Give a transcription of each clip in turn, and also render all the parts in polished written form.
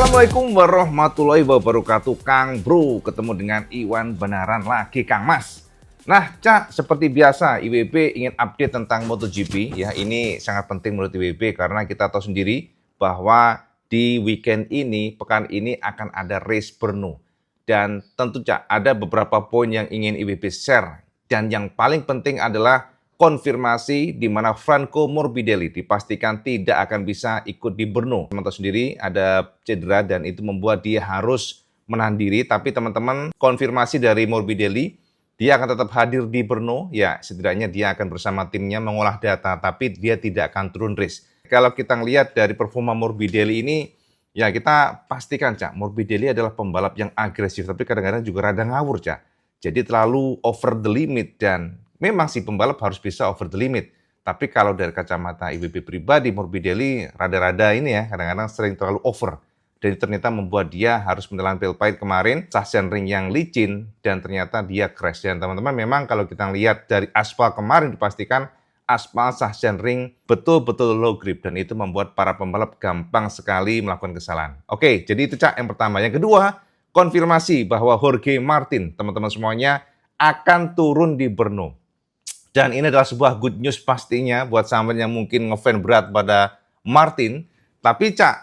Assalamualaikum warahmatullahi wabarakatuh. Kang Bro, ketemu dengan Iwan benaran lagi Kang Mas. Nah, Cak, seperti biasa IWB ingin update tentang MotoGP ya. Ini sangat penting menurut IWB karena kita tahu sendiri bahwa di weekend ini, pekan ini akan ada race Brno. Dan tentu Cak, ada beberapa poin yang ingin IWB share. Dan yang paling penting adalah konfirmasi di mana Franco Morbidelli dipastikan tidak akan bisa ikut di Brno. Teman-teman sendiri ada cedera dan itu membuat dia harus menahan diri. Tapi teman-teman, konfirmasi dari Morbidelli, dia akan tetap hadir di Brno. Ya, setidaknya dia akan bersama timnya mengolah data, tapi dia tidak akan turun race. Kalau kita lihat dari performa Morbidelli ini, ya kita pastikan Cak, Morbidelli adalah pembalap yang agresif, tapi kadang-kadang juga rada ngawur Cak. Jadi terlalu over the limit dan memang si pembalap harus bisa over the limit. Tapi kalau dari kacamata IWB pribadi, Morbidelli rada-rada ini ya, kadang-kadang sering terlalu over. Dan ternyata membuat dia harus menelan pil pahit kemarin, Sachsenring yang licin, dan ternyata dia crash. Dan teman-teman memang kalau kita lihat dari aspal kemarin dipastikan, aspal Sachsenring betul-betul low grip. Dan itu membuat para pembalap gampang sekali melakukan kesalahan. Oke, jadi itu Cak yang pertama. Yang kedua, konfirmasi bahwa Jorge Martin, teman-teman semuanya, akan turun di Brno. Dan ini adalah sebuah good news pastinya buat sahabat yang mungkin ngefan berat pada Martin. Tapi Cak,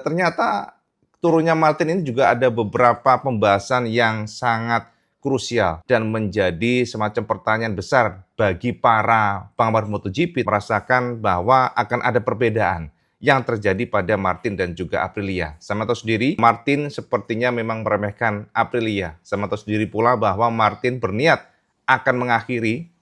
ternyata turunnya Martin ini juga ada beberapa pembahasan yang sangat krusial dan menjadi semacam pertanyaan besar bagi para penggemar MotoGP merasakan bahwa akan ada perbedaan yang terjadi pada Martin dan juga Aprilia. Sama tahu sendiri, Martin sepertinya memang meremehkan Aprilia. Sama tahu sendiri pula bahwa Martin berniat akan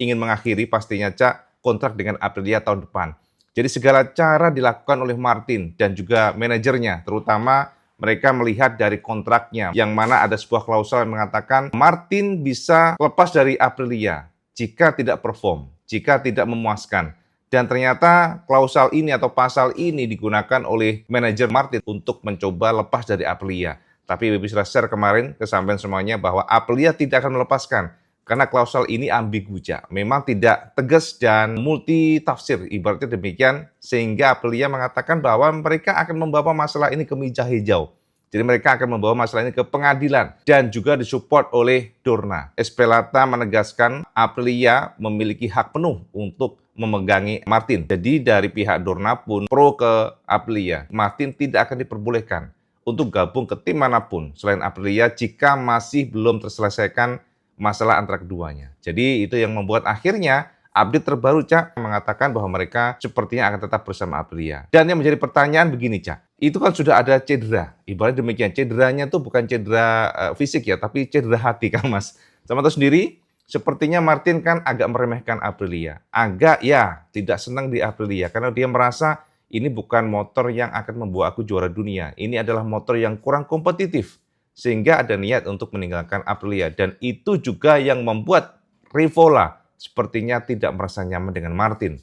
ingin mengakhiri pastinya Cak, kontrak dengan Aprilia tahun depan. Jadi segala cara dilakukan oleh Martin dan juga manajernya, terutama mereka melihat dari kontraknya, yang mana ada sebuah klausul yang mengatakan Martin bisa lepas dari Aprilia jika tidak perform, jika tidak memuaskan. Dan ternyata klausul ini atau pasal ini digunakan oleh manajer Martin untuk mencoba lepas dari Aprilia. Tapi bisa share kemarin ke sampean semuanya bahwa Aprilia tidak akan melepaskan. Karena klausul ini ambigu, Cak. Memang tidak tegas dan multi tafsir, ibaratnya demikian, sehingga Aprilia mengatakan bahwa mereka akan membawa masalah ini ke meja hijau. Jadi mereka akan membawa masalah ini ke pengadilan dan juga disupport oleh Dorna. Espelata menegaskan Aprilia memiliki hak penuh untuk memegangi Martin. Jadi dari pihak Dorna pun pro ke Aprilia. Martin tidak akan diperbolehkan untuk gabung ke tim manapun selain Aprilia jika masih belum terselesaikan masalah antara keduanya. Jadi itu yang membuat akhirnya update terbaru Cak mengatakan bahwa mereka sepertinya akan tetap bersama Aprilia. Dan yang menjadi pertanyaan begini Cak, itu kan sudah ada cedera. Ibaratnya demikian, cederanya tuh bukan cedera fisik ya, tapi cedera hati Kang Mas. Sama tahu sendiri, sepertinya Martin kan agak meremehkan Aprilia. Agak ya, tidak senang di Aprilia karena dia merasa ini bukan motor yang akan membawa aku juara dunia. Ini adalah motor yang kurang kompetitif. Sehingga ada niat untuk meninggalkan Aprilia. Dan itu juga yang membuat Rivola sepertinya tidak merasa nyaman dengan Martin.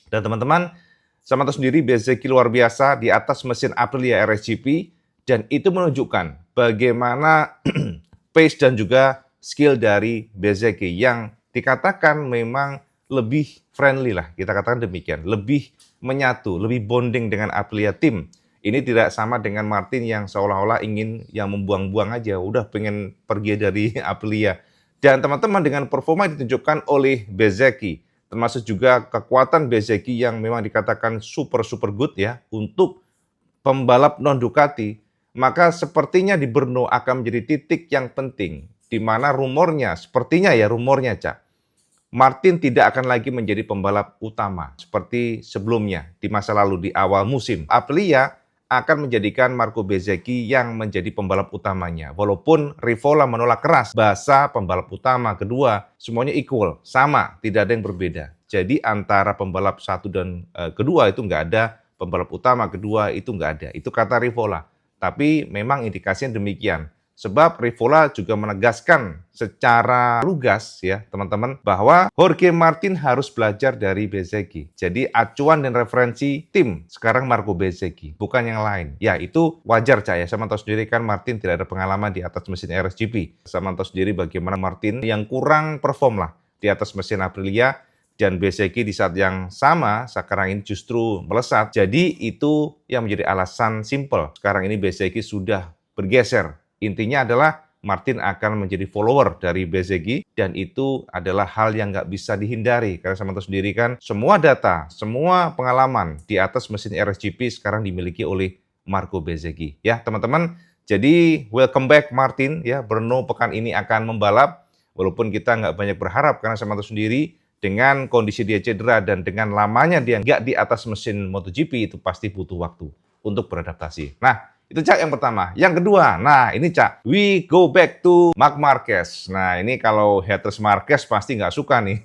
Dan teman-teman, sama tahu sendiri Bezzecchi luar biasa di atas mesin Aprilia RSGP. Dan itu menunjukkan bagaimana pace dan juga skill dari Bezzecchi yang dikatakan memang lebih friendly lah. Kita katakan demikian. Lebih menyatu, lebih bonding dengan Aprilia Team. Ini tidak sama dengan Martin yang seolah-olah ingin yang membuang-buang aja, udah pengen pergi dari Aprilia. Dan teman-teman dengan performa yang ditunjukkan oleh Bezzecchi, termasuk juga kekuatan Bezzecchi yang memang dikatakan super good ya untuk pembalap non Ducati, maka sepertinya di Brno akan menjadi titik yang penting, di mana sepertinya rumornya Cak, Martin tidak akan lagi menjadi pembalap utama seperti sebelumnya di masa lalu di awal musim. Aprilia akan menjadikan Marco Bezzecchi yang menjadi pembalap utamanya. Walaupun Rivola menolak keras, bahasa pembalap utama, kedua, semuanya equal, sama, tidak ada yang berbeda. Jadi antara pembalap satu dan kedua itu nggak ada, pembalap utama, kedua itu nggak ada. Itu kata Rivola. Tapi memang indikasinya demikian. Sebab Rivola juga menegaskan secara lugas ya teman-teman bahwa Jorge Martin harus belajar dari Bezzecchi. Jadi acuan dan referensi tim sekarang Marco Bezzecchi, bukan yang lain. Ya itu wajar Cak ya, sama tahu sendiri kan Martin tidak ada pengalaman di atas mesin RSGP. Sama tahu sendiri bagaimana Martin yang kurang perform lah di atas mesin Aprilia. Dan BCG di saat yang sama sekarang ini justru melesat. Jadi itu yang menjadi alasan simple. Sekarang ini BCG sudah bergeser. Intinya adalah Martin akan menjadi follower dari BCG dan itu adalah hal yang nggak bisa dihindari. Karena sama tahu sendiri kan semua data, semua pengalaman di atas mesin RSGP sekarang dimiliki oleh Marco BCG. Ya teman-teman, jadi welcome back Martin. Ya, Brno pekan ini akan membalap. Walaupun kita nggak banyak berharap karena sama tahu sendiri dengan kondisi dia cedera dan dengan lamanya dia nggak di atas mesin MotoGP itu pasti butuh waktu untuk beradaptasi. Nah, itu Cak yang pertama. Yang kedua, nah ini Cak, we go back to Marc Marquez. Nah ini kalau haters Marquez pasti nggak suka nih.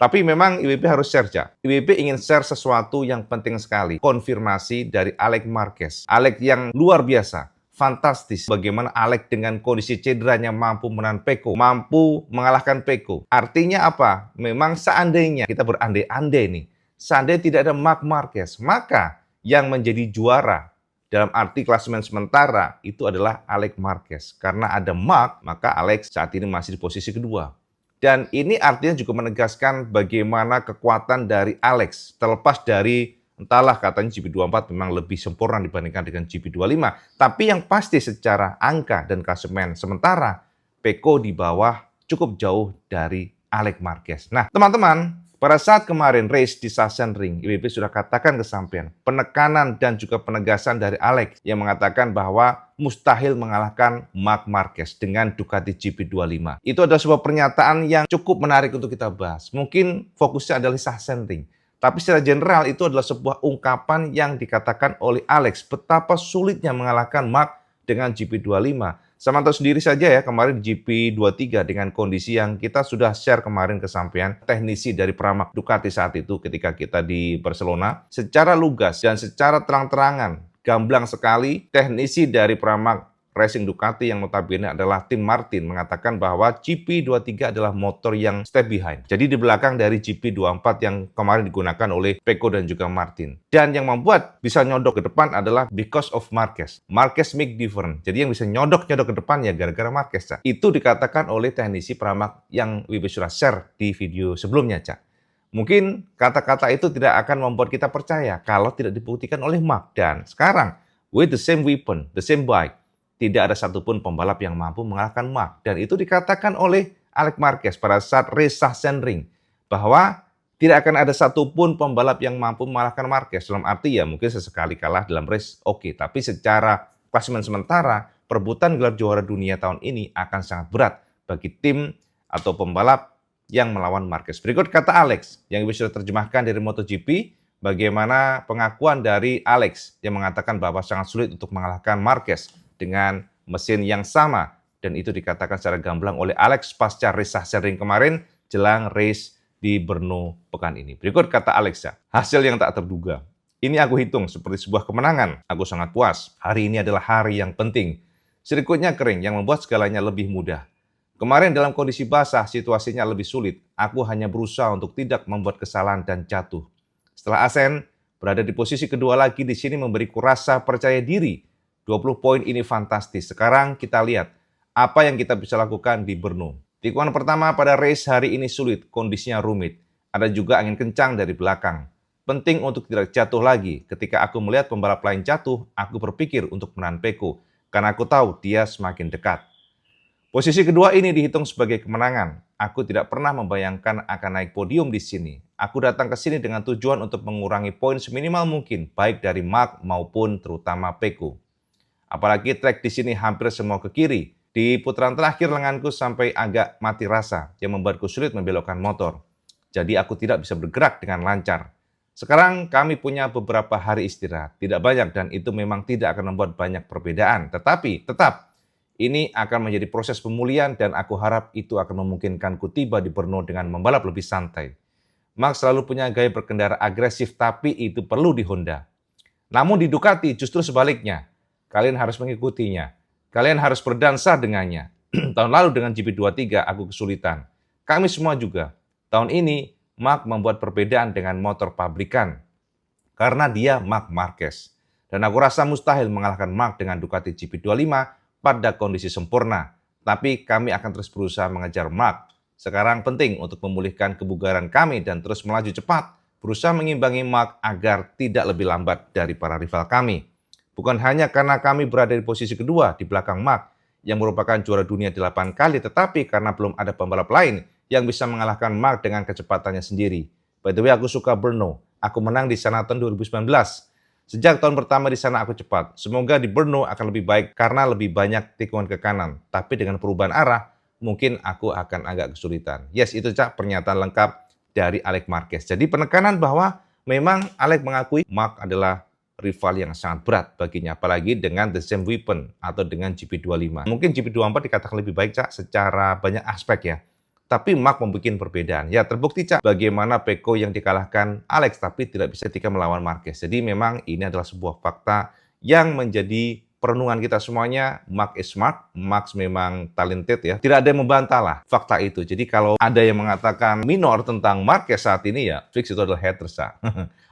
Tapi memang IWP harus share Cak. IWP ingin share sesuatu yang penting sekali. Konfirmasi dari Alex Marquez. Alex yang luar biasa. Fantastis bagaimana Alex dengan kondisi cederanya mampu menahan Pecco, mampu mengalahkan Pecco. Artinya apa? Memang seandainya kita berandai-andai nih, seandainya tidak ada Marc Marquez, maka yang menjadi juara dalam arti klasemen sementara itu adalah Alex Marquez. Karena ada Marc, maka Alex saat ini masih di posisi kedua. Dan ini artinya juga menegaskan bagaimana kekuatan dari Alex terlepas dari entahlah katanya GP24 memang lebih sempurna dibandingkan dengan GP25. Tapi yang pasti secara angka dan klasemen sementara, Pecco di bawah cukup jauh dari Alex Marquez. Nah teman-teman, pada saat kemarin race di Sachsenring, IWP sudah katakan kesampaian penekanan dan juga penegasan dari Alex yang mengatakan bahwa mustahil mengalahkan Marc Marquez dengan Ducati GP25. Itu adalah sebuah pernyataan yang cukup menarik untuk kita bahas. Mungkin fokusnya adalah Sachsenring. Tapi secara general itu adalah sebuah ungkapan yang dikatakan oleh Alex betapa sulitnya mengalahkan Marc dengan GP25. Sama tahu sendiri saja ya kemarin di GP23 dengan kondisi yang kita sudah share kemarin kesampaian teknisi dari Pramac Ducati saat itu ketika kita di Barcelona. Secara lugas dan secara terang-terangan gamblang sekali teknisi dari Pramac Racing Ducati yang notabene adalah tim Martin mengatakan bahwa GP23 adalah motor yang step behind. Jadi di belakang dari GP24 yang kemarin digunakan oleh Pecco dan juga Martin. Dan yang membuat bisa nyodok ke depan adalah because of Marquez. Marquez make different. Jadi yang bisa nyodok-nyodok ke depan ya gara-gara Marquez, Cak. Itu dikatakan oleh teknisi Pramac yang we sudah share di video sebelumnya, Cak. Mungkin kata-kata itu tidak akan membuat kita percaya kalau tidak dibuktikan oleh Marc. Dan sekarang, with the same weapon, the same bike, tidak ada satupun pembalap yang mampu mengalahkan Marc. Dan itu dikatakan oleh Alex Marquez pada saat race Sachsenring. Bahwa tidak akan ada satupun pembalap yang mampu mengalahkan Marquez. Dalam arti ya mungkin sesekali kalah dalam race, oke. Tapi secara klasemen sementara, perebutan gelar juara dunia tahun ini akan sangat berat bagi tim atau pembalap yang melawan Marquez. Berikut kata Alex yang bisa terjemahkan dari MotoGP. Bagaimana pengakuan dari Alex yang mengatakan bahwa sangat sulit untuk mengalahkan Marquez dengan mesin yang sama. Dan itu dikatakan secara gamblang oleh Alex pasca race Sachsenring kemarin jelang race di Brno pekan ini. Berikut kata Alex, hasil yang tak terduga. Ini aku hitung seperti sebuah kemenangan. Aku sangat puas. Hari ini adalah hari yang penting. Sirkuitnya kering yang membuat segalanya lebih mudah. Kemarin dalam kondisi basah situasinya lebih sulit. Aku hanya berusaha untuk tidak membuat kesalahan dan jatuh. Setelah Asen, berada di posisi kedua lagi di sini memberiku rasa percaya diri. 20 poin ini fantastis. Sekarang kita lihat apa yang kita bisa lakukan di Brno. Tikungan pertama pada race hari ini sulit, kondisinya rumit. Ada juga angin kencang dari belakang. Penting untuk tidak jatuh lagi. Ketika aku melihat pembalap lain jatuh, aku berpikir untuk menahan Pecco. Karena aku tahu dia semakin dekat. Posisi kedua ini dihitung sebagai kemenangan. Aku tidak pernah membayangkan akan naik podium di sini. Aku datang ke sini dengan tujuan untuk mengurangi poin seminimal mungkin, baik dari Marc maupun terutama Pecco. Apalagi trek di sini hampir semua ke kiri. Di putaran terakhir lenganku sampai agak mati rasa yang membuatku sulit membelokkan motor. Jadi aku tidak bisa bergerak dengan lancar. Sekarang kami punya beberapa hari istirahat. Tidak banyak dan itu memang tidak akan membuat banyak perbedaan. Tetapi tetap ini akan menjadi proses pemulihan dan aku harap itu akan memungkinkanku tiba di Brno dengan membalap lebih santai. Marc selalu punya gaya berkendara agresif tapi itu perlu di Honda. Namun di Ducati justru sebaliknya. Kalian harus mengikutinya. Kalian harus berdansa dengannya. Tahun lalu dengan GP23 aku kesulitan. Kami semua juga. Tahun ini Marc membuat perbedaan dengan motor pabrikan. Karena dia Marc Marquez. Dan aku rasa mustahil mengalahkan Marc dengan Ducati GP25 pada kondisi sempurna. Tapi kami akan terus berusaha mengejar Marc. Sekarang penting untuk memulihkan kebugaran kami dan terus melaju cepat, berusaha mengimbangi mark agar tidak lebih lambat dari para rival kami. Bukan hanya karena kami berada di posisi kedua di belakang mark, yang merupakan juara dunia 8 kali, tetapi karena belum ada pembalap lain yang bisa mengalahkan Mark dengan kecepatannya sendiri. By the way, aku suka Brno. Aku menang di sana tahun 2019. Sejak tahun pertama di sana aku cepat. Semoga di Brno akan lebih baik karena lebih banyak tikungan ke kanan. Tapi dengan perubahan arah, mungkin aku akan agak kesulitan. Yes, itu Cak pernyataan lengkap dari Alex Marquez. Jadi penekanan bahwa memang Alex mengakui Mark adalah rival yang sangat berat baginya, apalagi dengan the same weapon atau dengan GP25. Mungkin GP24 dikatakan lebih baik, Cak, secara banyak aspek ya. Tapi Mark membuat perbedaan. Ya, terbukti, Cak, bagaimana Pecco yang dikalahkan Alex, tapi tidak bisa ketika melawan Marquez. Jadi memang ini adalah sebuah fakta yang menjadi perenungan kita semuanya. Mark is smart, Max memang talented ya. Tidak ada yang membantah lah fakta itu. Jadi kalau ada yang mengatakan minor tentang Marquez saat ini ya, fix itu adalah haters, Cak.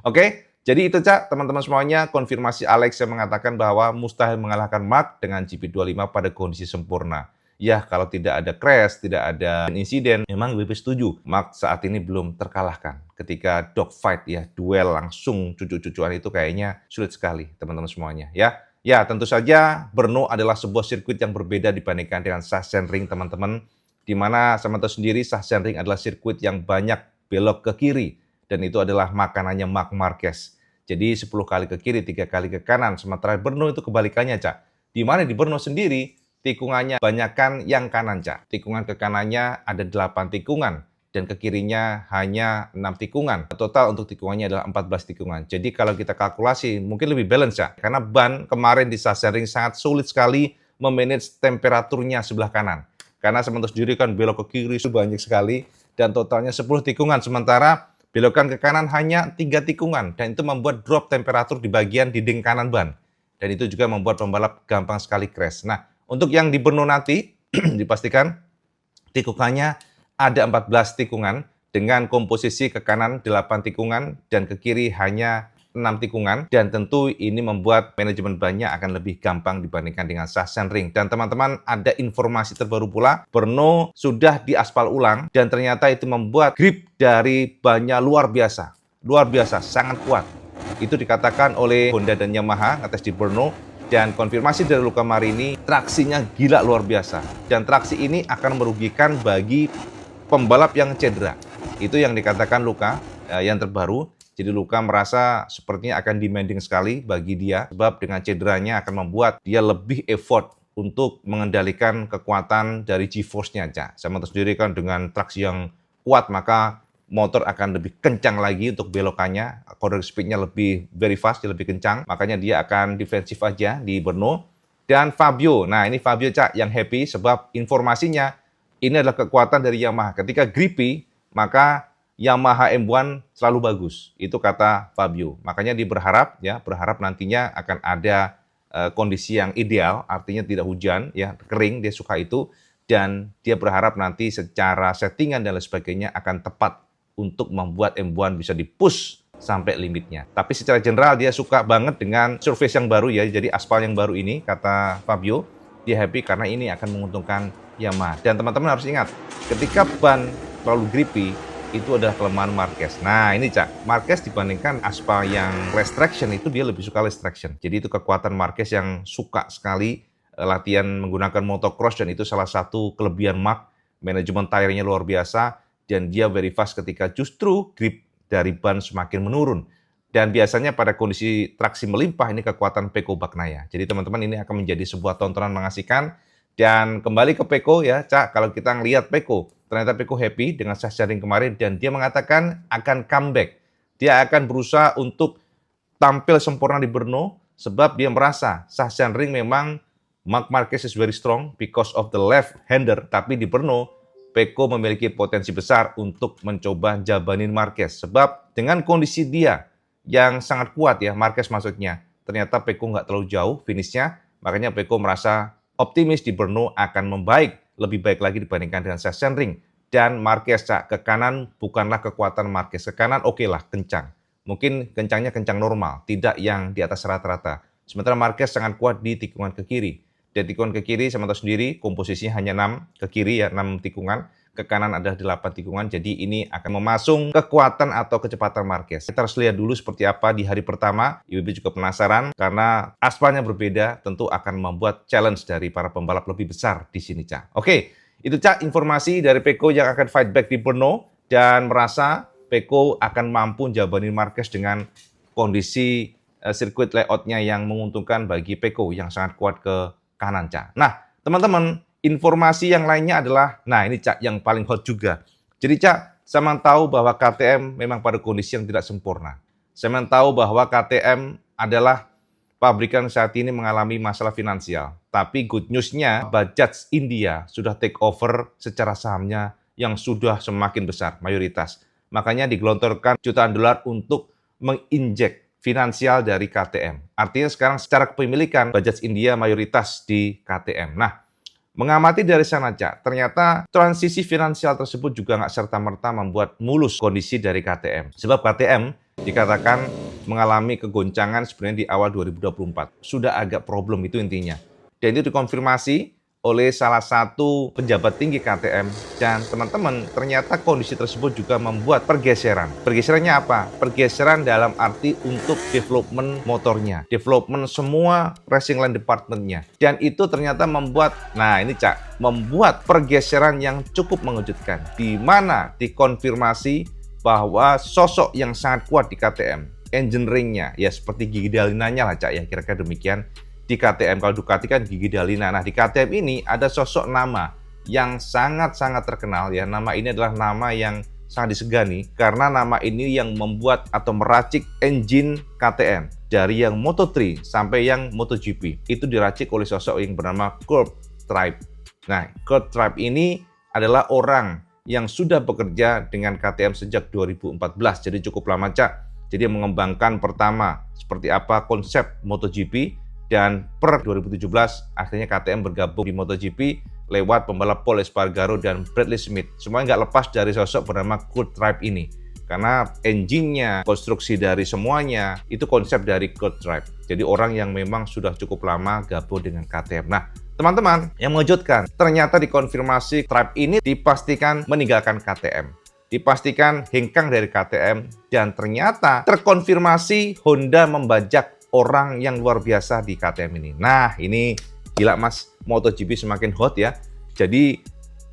Oke? Jadi itu, Cak, teman-teman semuanya, konfirmasi Alex yang mengatakan bahwa mustahil mengalahkan Mark dengan GP25 pada kondisi sempurna. Ya, kalau tidak ada crash, tidak ada insiden, memang WP setuju. Mark saat ini belum terkalahkan. Ketika dogfight ya, duel langsung cucu-cucuan itu kayaknya sulit sekali, teman-teman semuanya. Ya, tentu saja Brno adalah sebuah sirkuit yang berbeda dibandingkan dengan Sachsenring, teman-teman. Di mana sama tahu sendiri, Sachsenring adalah sirkuit yang banyak belok ke kiri. Dan itu adalah makanannya Marc Marquez. Jadi 10 kali ke kiri, 3 kali ke kanan. Sementara Brno itu kebalikannya, Cak. Di mana di Brno sendiri, tikungannya banyakkan yang kanan, Cak. Tikungan ke kanannya ada 8 tikungan. Dan ke kirinya hanya 6 tikungan. Total untuk tikungannya adalah 14 tikungan. Jadi kalau kita kalkulasi, mungkin lebih balance, Cak. Karena ban kemarin di Sachsenring sangat sulit sekali memanage temperaturnya sebelah kanan. Karena sementara sendiri kan belok ke kiri itu banyak sekali. Dan totalnya 10 tikungan. Sementara belokan ke kanan hanya 3 tikungan, dan itu membuat drop temperatur di bagian dinding kanan ban. Dan itu juga membuat pembalap gampang sekali crash. Nah, untuk yang di Brno nanti, dipastikan tikungannya ada 14 tikungan, dengan komposisi ke kanan 8 tikungan, dan ke kiri hanya 6 tikungan, dan tentu ini membuat manajemen bannya akan lebih gampang dibandingkan dengan Sachsenring. Dan teman-teman, ada informasi terbaru pula, Brno sudah diaspal ulang, dan ternyata itu membuat grip dari bannya luar biasa, sangat kuat. Itu dikatakan oleh Honda dan Yamaha atas di Brno, dan konfirmasi dari Luca Marini, traksinya gila luar biasa, dan traksi ini akan merugikan bagi pembalap yang cedera. Itu yang dikatakan Luca, yang terbaru. Jadi Luca merasa sepertinya akan demanding sekali bagi dia, sebab dengan cederanya akan membuat dia lebih effort untuk mengendalikan kekuatan dari G-force-nya, Cak. Sama sendiri kan dengan traksi yang kuat, maka motor akan lebih kencang lagi untuk belokannya, corner speed-nya lebih very fast, lebih kencang, makanya dia akan defensif aja di Brno. Dan Fabio, nah ini Fabio, Cak, yang happy sebab informasinya ini adalah kekuatan dari Yamaha. Ketika grippy, maka Yamaha M1 selalu bagus, itu kata Fabio. Makanya dia berharap nantinya akan ada kondisi yang ideal, artinya tidak hujan, ya kering, dia suka itu, dan dia berharap nanti secara settingan dan lain sebagainya akan tepat untuk membuat M1 bisa di-push sampai limitnya. Tapi secara general dia suka banget dengan surface yang baru ya, jadi aspal yang baru ini, kata Fabio, dia happy karena ini akan menguntungkan Yamaha. Dan teman-teman harus ingat, ketika ban terlalu grippy, itu adalah kelemahan Marquez. Nah ini, Cak, Marquez dibandingkan aspal yang less traction itu dia lebih suka less traction. Jadi itu kekuatan Marquez yang suka sekali latihan menggunakan motocross, dan itu salah satu kelebihan Mark. Manajemen tire-nya luar biasa, dan dia very fast ketika justru grip dari ban semakin menurun. Dan biasanya pada kondisi traksi melimpah ini kekuatan Pecco Bagnaia. Jadi teman-teman, ini akan menjadi sebuah tontonan mengasihkan. Dan kembali ke Pecco ya, Cak, kalau kita ngelihat Pecco, ternyata Pecco happy dengan Sachsenring kemarin, dan dia mengatakan akan comeback. Dia akan berusaha untuk tampil sempurna di Brno, sebab dia merasa Sachsenring memang Marc Marquez is very strong because of the left-hander, tapi di Brno, Pecco memiliki potensi besar untuk mencoba jabanin Marquez. Sebab dengan kondisi dia yang sangat kuat ya, Marquez maksudnya, ternyata Pecco nggak terlalu jauh finishnya, makanya Pecco merasa optimis di Brno akan membaik, lebih baik lagi dibandingkan dengan Sachsenring. Dan Marquez, Cak, ke kanan bukanlah kekuatan Marquez. Ke kanan oke lah, kencang. Mungkin kencangnya kencang normal, tidak yang di atas rata-rata. Sementara Marquez sangat kuat di tikungan ke kiri. Dan tikungan ke kiri sama tahu sendiri, komposisinya hanya 6 ke kiri ya, 6 tikungan. ke kanan ada 8 tikungan, jadi ini akan memasung kekuatan atau kecepatan Marquez. Kita harus lihat dulu seperti apa di hari pertama. IWB juga penasaran karena aspalnya berbeda, tentu akan membuat challenge dari para pembalap lebih besar di sini, Cak. Oke, itu Cak informasi dari Pecco yang akan fight back di Brno dan merasa Pecco akan mampu jabani Marquez dengan kondisi sirkuit layoutnya yang menguntungkan bagi Pecco yang sangat kuat ke kanan, Cak. Nah, teman-teman, informasi yang lainnya adalah, nah ini Cak yang paling hot juga. Jadi Cak, saya memang tahu bahwa KTM memang pada kondisi yang tidak sempurna. Saya memang tahu bahwa KTM adalah pabrikan saat ini mengalami masalah finansial. Tapi good news-nya, Bajaj India sudah take over secara sahamnya yang sudah semakin besar, mayoritas. Makanya digelontorkan jutaan dolar untuk menginjek finansial dari KTM. Artinya sekarang secara kepemilikan Bajaj India mayoritas di KTM. Nah, mengamati dari sana, Cak, ternyata transisi finansial tersebut juga nggak serta-merta membuat mulus kondisi dari KTM. Sebab KTM dikatakan mengalami kegoncangan sebenarnya di awal 2024. Sudah agak problem itu intinya. Dan itu dikonfirmasi oleh salah satu pejabat tinggi KTM. Dan teman-teman, ternyata kondisi tersebut juga membuat pergeseran. Pergeserannya apa? Pergeseran dalam arti untuk development motornya. Development semua racing line department-nya. Dan itu ternyata membuat, nah ini Cak, membuat pergeseran yang cukup mengejutkan. Di mana dikonfirmasi bahwa sosok yang sangat kuat di KTM, engineering-nya, ya seperti Gigi Dalinanya lah Cak, ya kira-kira demikian. Di KTM, kalau Ducati kan Gigi Dalina. Nah, di KTM ini ada sosok nama yang sangat-sangat terkenal ya. Nama ini adalah nama yang sangat disegani karena nama ini yang membuat atau meracik engine KTM dari yang Moto3 sampai yang MotoGP. Itu diracik oleh sosok yang bernama Kurt Tribe. Nah, Kurt Tribe ini adalah orang yang sudah bekerja dengan KTM sejak 2014. Jadi cukup lama, Cak. Jadi mengembangkan pertama seperti apa konsep MotoGP. Dan per 2017 akhirnya KTM bergabung di MotoGP lewat pembalap Pol Espargaro dan Bradley Smith. Semuanya nggak lepas dari sosok bernama Kurt Tribe ini. Karena engine-nya, konstruksi dari semuanya, itu konsep dari Kurt Tribe. Jadi orang yang memang sudah cukup lama gabung dengan KTM. Nah, teman-teman, yang mengejutkan, ternyata dikonfirmasi Tribe ini dipastikan meninggalkan KTM. Dipastikan hengkang dari KTM. Dan ternyata terkonfirmasi Honda membajak orang yang luar biasa di KTM ini. Nah, ini gila Mas, MotoGP semakin hot ya. Jadi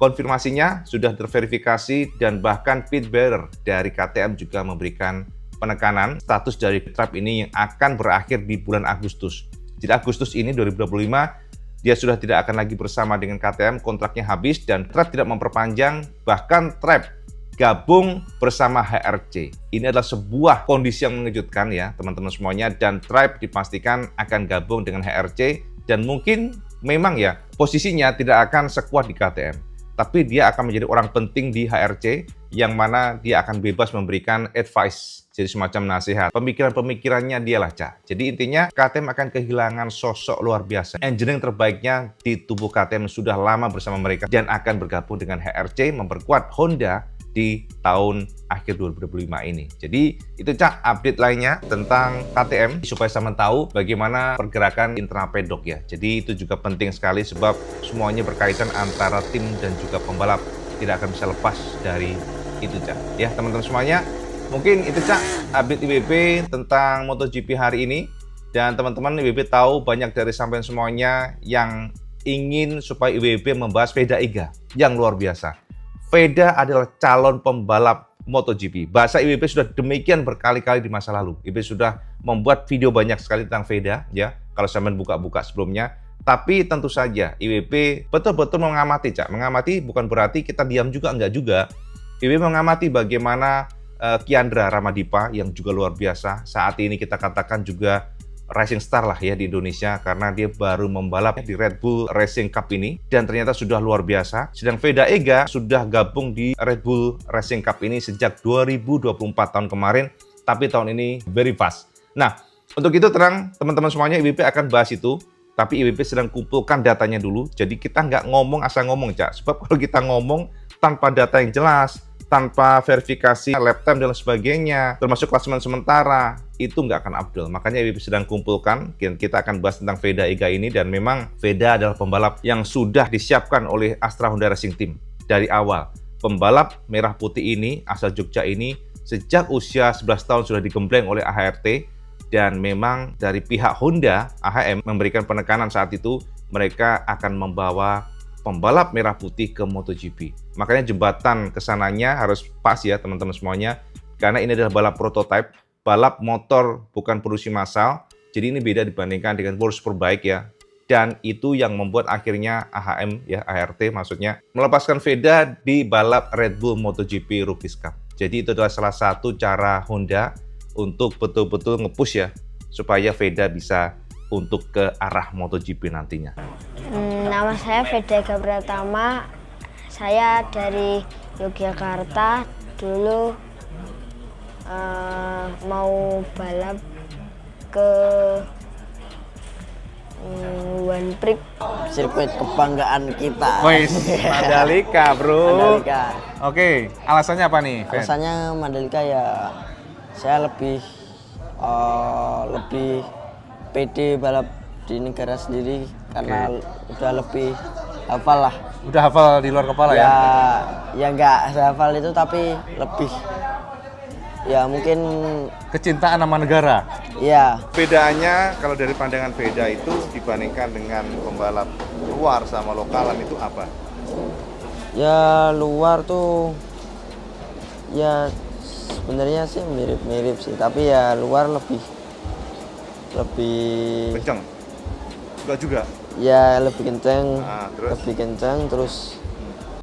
konfirmasinya sudah terverifikasi dan bahkan pit bearer dari KTM juga memberikan penekanan status dari Tribe ini yang akan berakhir di bulan Agustus. Jadi Agustus ini 2025 dia sudah tidak akan lagi bersama dengan KTM, kontraknya habis dan Tribe tidak memperpanjang, bahkan Tribe gabung bersama HRC. Ini adalah sebuah kondisi yang mengejutkan ya teman-teman semuanya, dan Tribe dipastikan akan gabung dengan HRC dan mungkin memang ya posisinya tidak akan sekuat di KTM, tapi dia akan menjadi orang penting di HRC yang mana dia akan bebas memberikan advice, jadi semacam nasihat. Pemikiran-pemikirannya dialah, Cak. Jadi intinya KTM akan kehilangan sosok luar biasa. Engineering terbaiknya di tubuh KTM sudah lama bersama mereka dan akan bergabung dengan HRC memperkuat Honda di tahun akhir 2025 ini. Jadi itu Cak update lainnya tentang KTM supaya sama tahu bagaimana pergerakan internal pedok ya. Jadi itu juga penting sekali sebab semuanya berkaitan antara tim dan juga pembalap, tidak akan bisa lepas dari itu Cak. Ya teman-teman semuanya, mungkin itu Cak update IWB tentang MotoGP hari ini. Dan teman-teman IWB tahu banyak dari sampean semuanya yang ingin supaya IWB membahas Veda Iga yang luar biasa. Veda adalah calon pembalap MotoGP. Bahasa IWB sudah demikian berkali-kali di masa lalu. IWB sudah membuat video banyak sekali tentang Veda, ya. Kalau sampean buka-buka sebelumnya. Tapi tentu saja IWB betul-betul mengamati, Cak. Mengamati bukan berarti kita diam juga, enggak juga. IWB mengamati bagaimana Kiandra Ramadipa yang juga luar biasa. Saat ini kita katakan juga Racing Star lah ya di Indonesia karena dia baru membalap di Red Bull Racing Cup ini dan ternyata sudah luar biasa. Sedang Veda Iga sudah gabung di Red Bull Racing Cup ini sejak 2024 tahun kemarin, tapi tahun ini very fast. Nah, untuk itu terang teman-teman semuanya IWB akan bahas itu, tapi IWB sedang kumpulkan datanya dulu. Jadi kita nggak ngomong asal ngomong, Cak. Sebab kalau kita ngomong tanpa data yang jelas, tanpa verifikasi lap time dan sebagainya, termasuk klasemen sementara, itu nggak akan abdul. Makanya IWB sedang kumpulkan, kita akan bahas tentang Veda Iga ini, dan memang Veda adalah pembalap yang sudah disiapkan oleh Astra Honda Racing Team dari awal. pembalap merah putih ini, asal Jogja ini, sejak usia 11 tahun sudah digembleng oleh AHRT, dan memang dari pihak Honda, AHM, memberikan penekanan saat itu, mereka akan membawa pembalap merah putih ke MotoGP. Makanya jembatan kesananya harus pas ya teman-teman semuanya, karena ini adalah balap prototipe, balap motor bukan produksi massal, jadi ini beda dibandingkan dengan World Superbike ya. Dan itu yang membuat akhirnya AHM, ya AHRT maksudnya, melepaskan Veda di balap Red Bull MotoGP Rookies Cup. Jadi itu adalah salah satu cara Honda untuk betul-betul nge-push ya, supaya Veda bisa untuk ke arah MotoGP nantinya. Nama saya Veda Ega Pratama, saya dari Yogyakarta. Dulu mau balap ke One Prix, sirkuit kebanggaan kita. Wih, Mandalika bro. Mandalika. Oke, alasannya apa nih? Alasannya Mandalika ya, saya lebih pede balap di negara sendiri karena udah lebih hafal lah. Udah hafal di luar kepala ya? Ya nggak hafal itu tapi lebih ya mungkin Kecintaan sama negara. ya. Bedanya kalau dari pandangan Veda itu dibandingkan dengan pembalap luar sama lokalan itu apa? Ya luar tuh ya sebenarnya sih mirip-mirip sih, tapi ya luar lebih Kenceng? Enggak juga? ya lebih kenceng, Terus? lebih kenceng terus.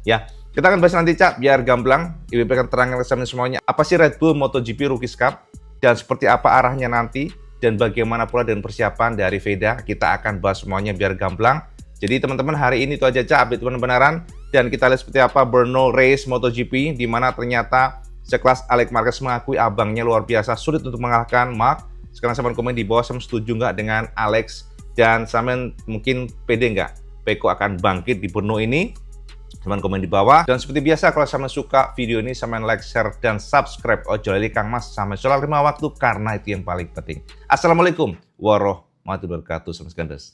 Ya, kita akan bahas nanti Cak, biar gamblang. IWP akan terangkan ke semuanya. Apa sih Red Bull MotoGP Rookies Cup? Dan seperti apa arahnya nanti? Dan bagaimana pula dengan persiapan dari Veda? Kita akan bahas semuanya biar gamblang. Jadi teman-teman hari ini itu aja Cak, update benar-benaran. Dan kita lihat seperti apa Brno Race MotoGP, di mana ternyata sekelas Alex Marquez mengakui abangnya luar biasa sulit untuk mengalahkan Mark. Sekarang sampean komen di bawah, sampean setuju nggak dengan Alex? Dan sampean mungkin pede nggak Peko akan bangkit di Brno ini? Sampean komen di bawah. Dan seperti biasa kalau sampean suka video ini, sampean like, share, dan subscribe. Ojo lali Kang Mas sampai sholat 5 waktu karena itu yang paling penting. Assalamualaikum warahmatullahi wabarakatuh. Salam segandes.